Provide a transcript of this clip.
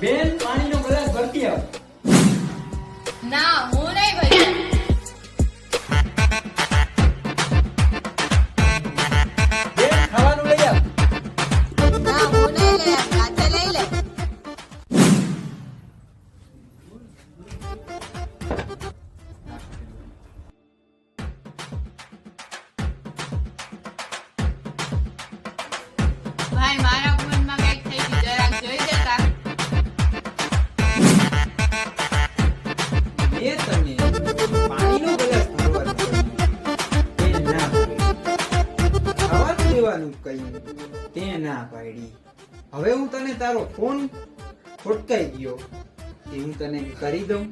બેન પાણીનો ગ્લાસ ભરતી આવ. ના હું નહીં ભરી. બેન ખાવાનું લઈ આવ. ના હું નહીં લઈ આવ. કાચે લઈ લે. ભાઈ મારા ફોનમાં કંઈક થઈ ગયું જરાક જોઈ દેતા. મેં તને પાણીનો ગ્લાસ ભરવાનું કહ્યું. તે ના પાડી. ખાવાનું લેવાનું કહ્યું. તે ના પાડી. હવે હું તને તારો ફોન ખોટકાઈ ગયો તે હું તને કરી દઉં.